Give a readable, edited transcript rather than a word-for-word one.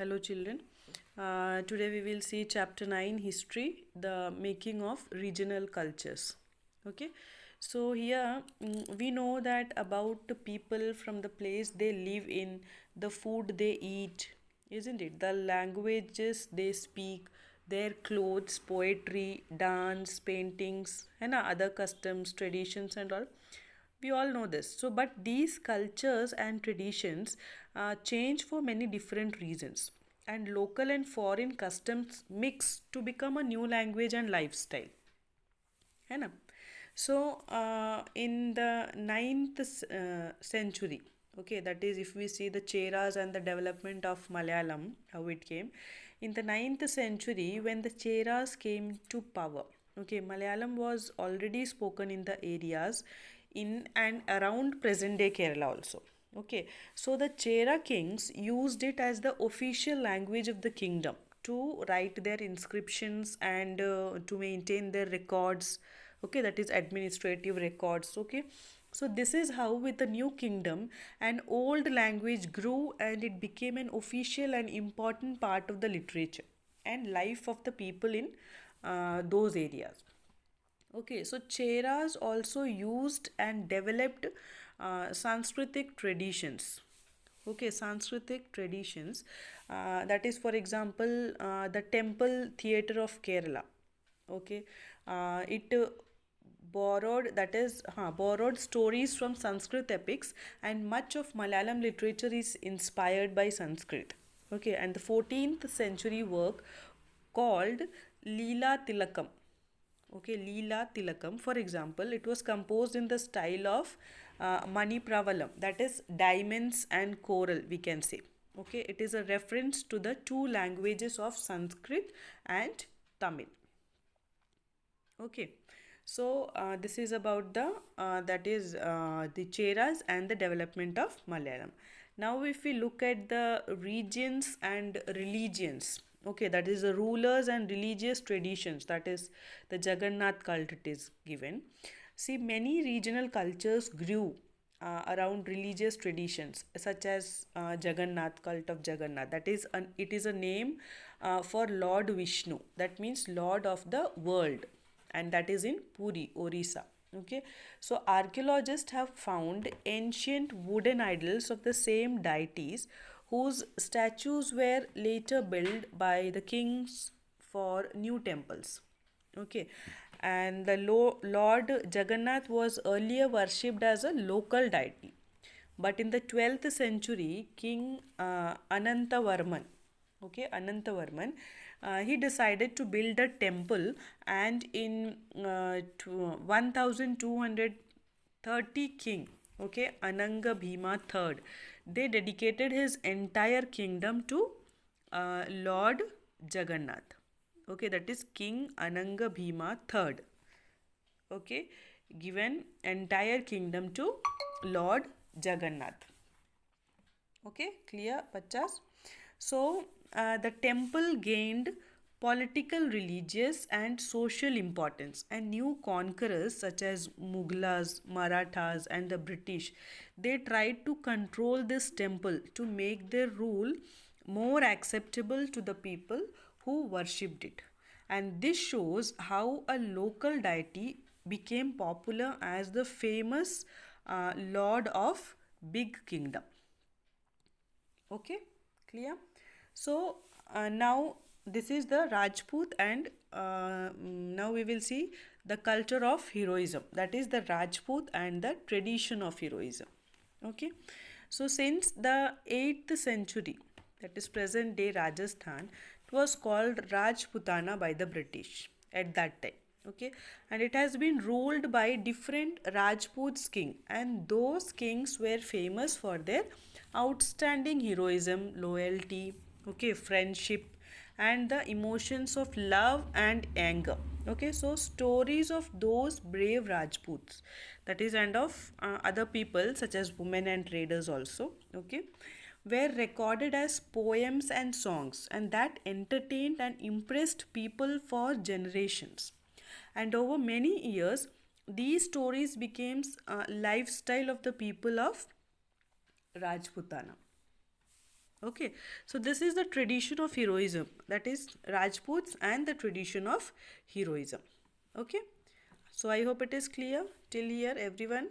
Hello, children. Today we will see chapter 9 History, the making of regional cultures. Okay, so here we know that about the people from the place they live in, the food they eat, isn't it? The languages they speak, their clothes, poetry, dance, paintings, and other customs, traditions, and all. We all know this. So, but these cultures and traditions change for many different reasons, and local and foreign customs mix to become a new language and lifestyle. है ना? So, in the ninth century, okay, that is if we see the Cheras and the development of Malayalam, how it came, in the ninth century, when the Cheras came to power, okay, Malayalam was already spoken in the areas in and around present day Kerala also. Okay, so the Chera kings used it as the official language of the kingdom to write their inscriptions and to maintain their records. Okay, that is administrative records. Okay, so this is how with the new kingdom an old language grew and it became an official and important part of the literature and life of the people in those areas. Okay, so Cheras also used and developed Sanskritic traditions. Okay, Sanskritic traditions. That is, for example, the temple theatre of Kerala. Okay, it borrowed that is borrowed stories from Sanskrit epics, and much of Malayalam literature is inspired by Sanskrit. Okay, and the 14th century work called Leela Tilakam. Okay, Leela Tilakam, for example, it was composed in the style of Mani Pravalam, that is diamonds and coral, we can say. Okay, it is a reference to the two languages of Sanskrit and Tamil. Okay, so this is about the Cheras and the development of Malayalam. Now, if we look at the regions and religions, okay, that is the rulers and religious traditions, that is the Jagannath cult it is given. See, many regional cultures grew around religious traditions such as Jagannath cult of Jagannath. It is a name for Lord Vishnu. That means Lord of the world, and that is in Puri, Orissa. Okay, so archaeologists have found ancient wooden idols of the same deities whose statues were later built by the kings for new temples. Okay, and the Lord Jagannath was earlier worshipped as a local deity, but in the 12th century, King Anantavarman, okay, Anantavarman, he decided to build a temple, and in 1230 king, okay, Ananga Bhima III, they dedicated his entire kingdom to Lord Jagannath. Okay, that is King Ananga Bhima III. Okay, given entire kingdom to Lord Jagannath. Okay, clear, bachas? So, the temple gained political, religious, and social importance, and new conquerors such as Mughals, Marathas, and the British, they tried to control this temple to make their rule more acceptable to the people who worshipped it. And this shows how a local deity became popular as the famous Lord of Big Kingdom. Okay, clear? So now this is the Rajput, and now we will see the culture of heroism, that is the Rajput and the tradition of heroism. Okay, so since the 8th century, that is present day Rajasthan, it was called Rajputana by the British at that time. Okay, and it has been ruled by different Rajputs king, and those kings were famous for their outstanding heroism, loyalty, okay, friendship, and the emotions of love and anger. Okay, so stories of those brave Rajputs, that is, and of other people such as women and traders also, okay, were recorded as poems and songs, and that entertained and impressed people for generations. And over many years, these stories became a lifestyle of the people of Rajputana. Okay, so this is the tradition of heroism, that is Rajputs and the tradition of heroism. Okay, so I hope it is clear till here, everyone.